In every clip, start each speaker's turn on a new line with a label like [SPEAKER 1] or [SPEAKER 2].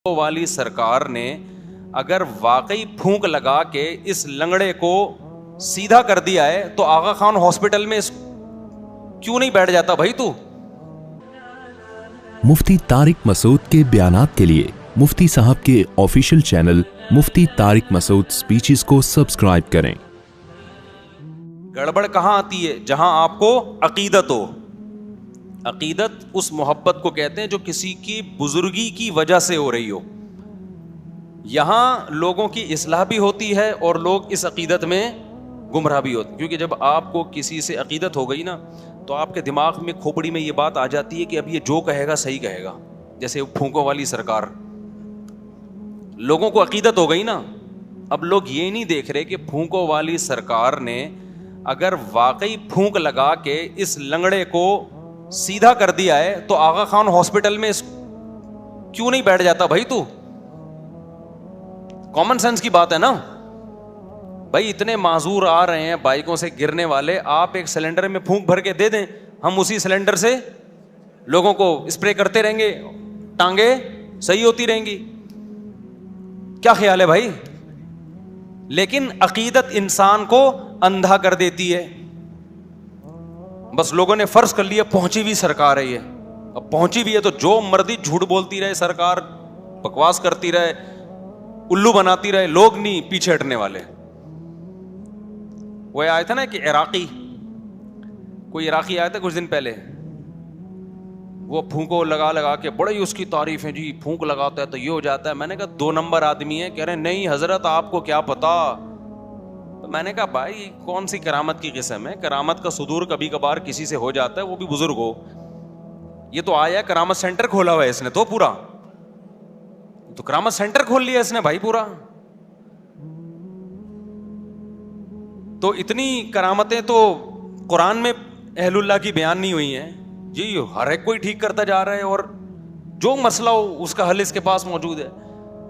[SPEAKER 1] والی سرکار نے اگر واقعی پھونک لگا کے اس لنگڑے کو سیدھا کر دیا ہے تو آغا خان ہاسپٹل میں کیوں نہیں بیٹھ جاتا بھائی تو؟
[SPEAKER 2] مفتی طارق مسعود کے بیانات کے لیے مفتی صاحب کے آفیشیل چینل مفتی طارق مسعود سپیچز کو سبسکرائب کریں۔
[SPEAKER 1] گڑبڑ کہاں آتی ہے؟ جہاں آپ کو عقیدت ہو۔ عقیدت اس محبت کو کہتے ہیں جو کسی کی بزرگی کی وجہ سے ہو رہی ہو۔ یہاں لوگوں کی اصلاح بھی ہوتی ہے اور لوگ اس عقیدت میں گمراہ بھی ہوتے ہیں، کیونکہ جب آپ کو کسی سے عقیدت ہو گئی نا تو آپ کے دماغ میں کھوپڑی میں یہ بات آ جاتی ہے کہ اب یہ جو کہے گا صحیح کہے گا۔ جیسے پھونکوں والی سرکار، لوگوں کو عقیدت ہو گئی نا، اب لوگ یہ نہیں دیکھ رہے کہ پھونکوں والی سرکار نے اگر واقعی پھونک لگا کے اس لنگڑے کو سیدھا کر دیا ہے تو آغا خان ہاسپٹل میں کیوں نہیں بیٹھ جاتا بھائی تو؟ کامن سینس کی بات ہے نا بھائی، اتنے معذور آ رہے ہیں بائکوں سے گرنے والے، آپ ایک سلنڈر میں پھونک بھر کے دے دیں، ہم اسی سلنڈر سے لوگوں کو اسپرے کرتے رہیں گے، ٹانگیں صحیح ہوتی رہیں گی۔ کیا خیال ہے بھائی؟ لیکن عقیدت انسان کو اندھا کر دیتی ہے۔ بس لوگوں نے فرض کر لیا پہنچی ہوئی سرکار ہے، یہ اب پہنچی بھی ہے تو جو مردی جھوٹ بولتی رہے سرکار، بکواس کرتی رہے، الو بناتی رہے، لوگ نہیں پیچھے ہٹنے والے۔ وہ آیا تھا نا کہ کوئی عراقی آیا تھا کچھ دن پہلے، وہ پھونکو لگا لگا کے بڑی اس کی تعریف ہے، جی پھونک لگاتا ہے تو یہ ہو جاتا ہے۔ میں نے کہا 2 نمبر آدمی ہے۔ کہہ رہے نہیں حضرت آپ کو کیا پتا۔ تو میں نے کہا بھائی کون سی کرامت کی قسم ہے؟ کرامت کا صدور کبھی کبھار کسی سے ہو جاتا ہے، وہ بھی بزرگ ہو۔ یہ تو آیا کرامت سینٹر کھولا ہوا ہے اس نے تو پورا، تو کرامت سینٹر کھول لیا اس نے بھائی پورا۔ تو اتنی کرامتیں تو قرآن میں اہل اللہ کی بیان نہیں ہوئی ہیں جی، ہر ایک کوئی ٹھیک کرتا جا رہا ہے اور جو مسئلہ ہو اس کا حل اس کے پاس موجود ہے۔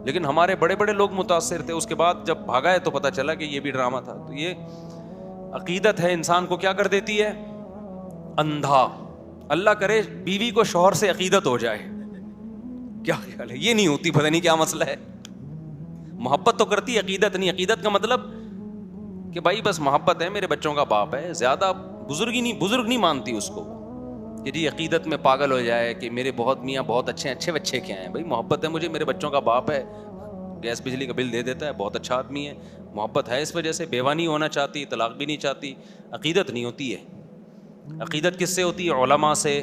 [SPEAKER 1] لیکن ہمارے بڑے بڑے لوگ متاثر تھے، اس کے بعد جب بھاگا ہے تو پتا چلا کہ یہ بھی ڈرامہ تھا۔ تو یہ عقیدت ہے انسان کو کیا کر دیتی ہے؟ اندھا۔ اللہ کرے بیوی کو شوہر سے عقیدت ہو جائے، کیا خیال ہے؟ یہ نہیں ہوتی، پتہ نہیں کیا مسئلہ ہے۔ محبت تو کرتی، عقیدت نہیں۔ عقیدت کا مطلب کہ بھائی بس محبت ہے، میرے بچوں کا باپ ہے، زیادہ بزرگ نہیں مانتی اس کو کہ جی عقیدت میں پاگل ہو جائے کہ میرے بہت میاں بہت اچھے بچے کیا ہیں۔ بھائی محبت ہے مجھے، میرے بچوں کا باپ ہے، گیس بجلی کا بل دے دیتا ہے، بہت اچھا آدمی ہے، محبت ہے اس وجہ سے، بیوہ نہیں ہونا چاہتی، طلاق بھی نہیں چاہتی۔ عقیدت نہیں ہوتی ہے۔ عقیدت کس سے ہوتی ہے؟ علماء سے،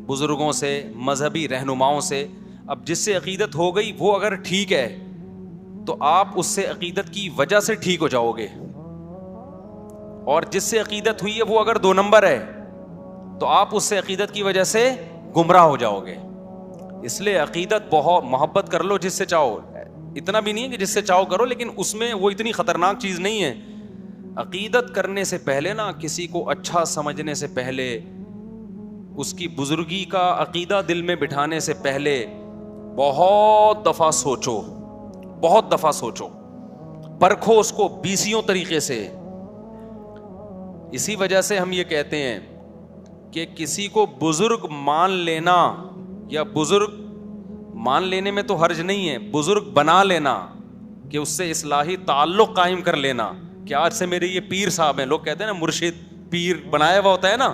[SPEAKER 1] بزرگوں سے، مذہبی رہنماؤں سے۔ اب جس سے عقیدت ہو گئی وہ اگر ٹھیک ہے تو آپ اس سے عقیدت کی وجہ سے ٹھیک ہو جاؤ گے، اور جس سے عقیدت ہوئی ہے وہ اگر 2 نمبر ہے تو آپ اس سے عقیدت کی وجہ سے گمراہ ہو جاؤ گے۔ اس لیے عقیدت بہت محبت کر لو جس سے چاہو، اتنا بھی نہیں ہے کہ جس سے چاہو کرو، لیکن اس میں وہ اتنی خطرناک چیز نہیں ہے۔ عقیدت کرنے سے پہلے نا، کسی کو اچھا سمجھنے سے پہلے، اس کی بزرگی کا عقیدہ دل میں بٹھانے سے پہلے بہت دفعہ سوچو، پرکھو اس کو 20 طریقے سے۔ اسی وجہ سے ہم یہ کہتے ہیں کہ کسی کو بزرگ مان لینا، یا بزرگ مان لینے میں تو حرج نہیں ہے، بزرگ بنا لینا، کہ اس سے اصلاحی تعلق قائم کر لینا کہ آج سے میرے یہ پیر صاحب ہیں۔ لوگ کہتے ہیں نا مرشد پیر بنایا ہوا ہوتا ہے نا۔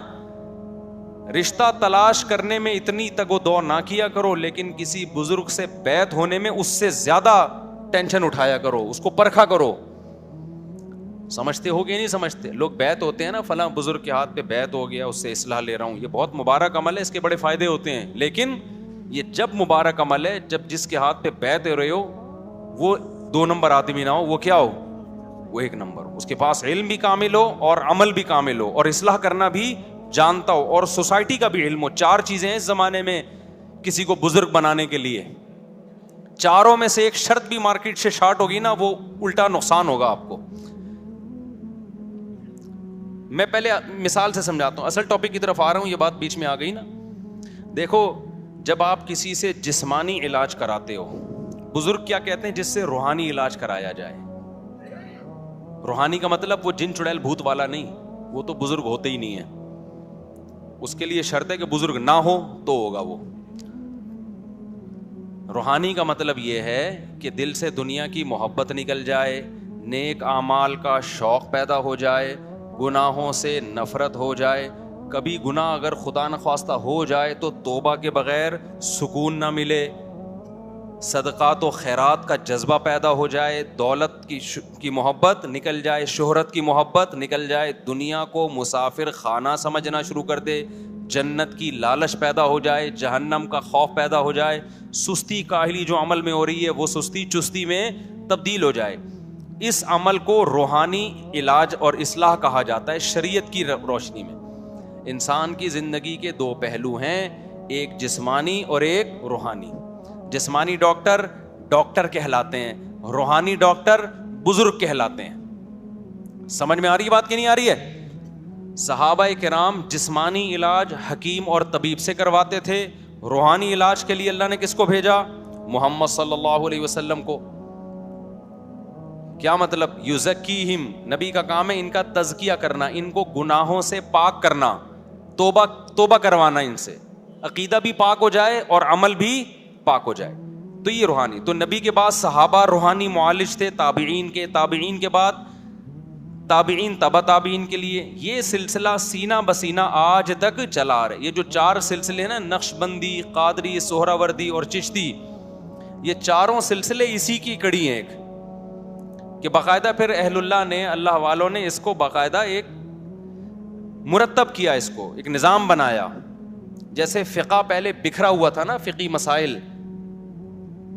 [SPEAKER 1] رشتہ تلاش کرنے میں اتنی تگ و دو نہ کیا کرو، لیکن کسی بزرگ سے بیعت ہونے میں اس سے زیادہ ٹینشن اٹھایا کرو، اس کو پرکھا کرو۔ سمجھتے ہو گے نہیں سمجھتے؟ لوگ بیعت ہوتے ہیں نا، فلاں بزرگ کے ہاتھ پہ بیعت ہو گیا، اس سے اصلاح لے رہا ہوں، یہ بہت مبارک عمل ہے، اس کے بڑے فائدے ہوتے ہیں۔ لیکن یہ جب مبارک عمل ہے جب جس کے ہاتھ پہ بیعت ہو رہے ہو وہ 2 نمبر آدمی نہ ہو، وہ کیا ہو؟ وہ 1 نمبر ہو، اس کے پاس علم بھی کامل ہو اور عمل بھی کامل ہو اور اصلاح کرنا بھی جانتا ہو اور سوسائٹی کا بھی علم ہو۔ 4 چیزیں ہیں اس زمانے میں کسی کو بزرگ بنانے کے لیے، چاروں میں سے ایک شرط بھی مارکیٹ سے شارٹ ہوگی نا، وہ الٹا نقصان ہوگا آپ کو۔ میں پہلے مثال سے سمجھاتا ہوں، اصل ٹاپک کی طرف آ رہا ہوں، یہ بات بیچ میں آ گئی نا۔ دیکھو جب آپ کسی سے جسمانی علاج کراتے ہو، بزرگ کیا کہتے ہیں؟ جس سے روحانی علاج کرایا جائے۔ روحانی کا مطلب وہ جن چڑیل بھوت والا نہیں، وہ تو بزرگ ہوتے ہی نہیں ہے، اس کے لیے شرط ہے کہ بزرگ نہ ہو تو ہوگا وہ۔ روحانی کا مطلب یہ ہے کہ دل سے دنیا کی محبت نکل جائے, نیک اعمال کا شوق پیدا ہو جائے, گناہوں سے نفرت ہو جائے. کبھی گناہ اگر خدا نخواستہ ہو جائے تو توبہ کے بغیر سکون نہ ملے, صدقات و خیرات کا جذبہ پیدا ہو جائے, دولت کی محبت نکل جائے, شہرت کی محبت نکل جائے, دنیا کو مسافر خانہ سمجھنا شروع کر دے, جنت کی لالچ پیدا ہو جائے, جہنم کا خوف پیدا ہو جائے, سستی کاہلی جو عمل میں ہو رہی ہے وہ سستی چستی میں تبدیل ہو جائے. اس عمل کو روحانی علاج اور اصلاح کہا جاتا ہے شریعت کی روشنی میں. انسان کی زندگی کے دو پہلو ہیں, ایک جسمانی اور ایک روحانی. جسمانی ڈاکٹر ڈاکٹر کہلاتے ہیں, روحانی ڈاکٹر بزرگ کہلاتے ہیں. سمجھ میں آ رہی ہے بات کہ نہیں آ رہی ہے؟ صحابہ کرام جسمانی علاج حکیم اور طبیب سے کرواتے تھے, روحانی علاج کے لیے اللہ نے کس کو بھیجا؟ محمد صلی اللہ علیہ وسلم کو. کیا مطلب؟ یزکیہم, نبی کا کام ہے ان کا تزکیہ کرنا, ان کو گناہوں سے پاک کرنا, توبہ کروانا ان سے, عقیدہ بھی پاک ہو جائے اور عمل بھی پاک ہو جائے. تو یہ روحانی. تو نبی کے بعد صحابہ روحانی معالج تھے, تابعین کے, تابعین کے بعد تابعین, تبع تابعین کے لیے. یہ سلسلہ سینہ بسینہ آج تک چلا رہے. یہ جو 4 سلسلے ہیں نا, نقش بندی, قادری, سہراوردی اور چشتی, یہ چاروں سلسلے اسی کی کڑی ہیں ایک, کہ باقاعدہ پھر اہل اللہ نے, اللہ والوں نے اس کو باقاعدہ ایک مرتب کیا, اس کو ایک نظام بنایا. جیسے فقہ پہلے بکھرا ہوا تھا نا, فقی مسائل,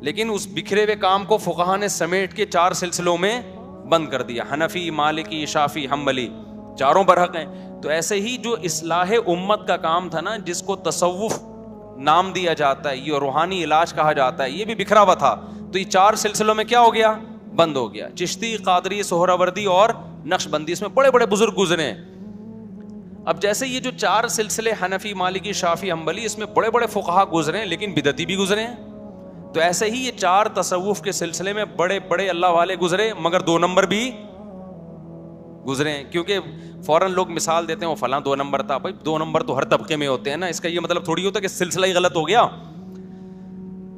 [SPEAKER 1] لیکن اس بکھرے ہوئے کام کو فقہا نے سمیٹ کے 4 سلسلوں میں بند کر دیا. حنفی, مالکی, شافعی, حنبلی, چاروں برحق ہیں. تو ایسے ہی جو اصلاح امت کا کام تھا نا, جس کو تصوف نام دیا جاتا ہے, یہ روحانی علاج کہا جاتا ہے, یہ بھی بکھرا ہوا تھا. تو یہ 4 سلسلوں میں کیا ہو گیا؟ بند ہو گیا. چشتی, قادری, سہراوردی اور نقش بندی, اس میں بڑے بڑے بزرگ گزرے ہیں. اب جیسے یہ جو 4 سلسلے حنفی, مالکی, شافعی, حنبلی, اس میں بڑے بڑے فقہا گزرے ہیں, لیکن بدعتی بھی گزرے ہیں. تو ایسے ہی یہ 4 تصوف کے سلسلے میں بڑے بڑے اللہ والے گزرے, مگر 2 نمبر بھی گزرے ہیں. کیونکہ فوراً لوگ مثال دیتے ہیں وہ فلاں 2 نمبر تھا. بھائی 2 نمبر تو ہر طبقے میں ہوتے ہیں نا, اس کا یہ مطلب تھوڑی ہوتا کہ سلسلہ ہی غلط ہو گیا.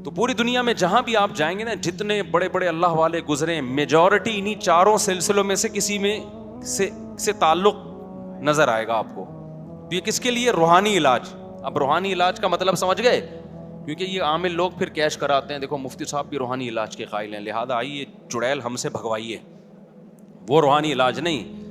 [SPEAKER 1] تو پوری دنیا میں جہاں بھی آپ جائیں گے نا, جتنے بڑے بڑے اللہ والے گزرے, میجورٹی انہی 4 سلسلوں میں سے کسی میں سے تعلق نظر آئے گا آپ کو. تو یہ کس کے لیے؟ روحانی علاج. اب روحانی علاج کا مطلب سمجھ گئے؟ کیونکہ یہ عامل لوگ پھر کیش کراتے ہیں, دیکھو مفتی صاحب بھی روحانی علاج کے قائل ہیں, لہذا آئیے چڑیل ہم سے بھگوائیے. وہ روحانی علاج نہیں.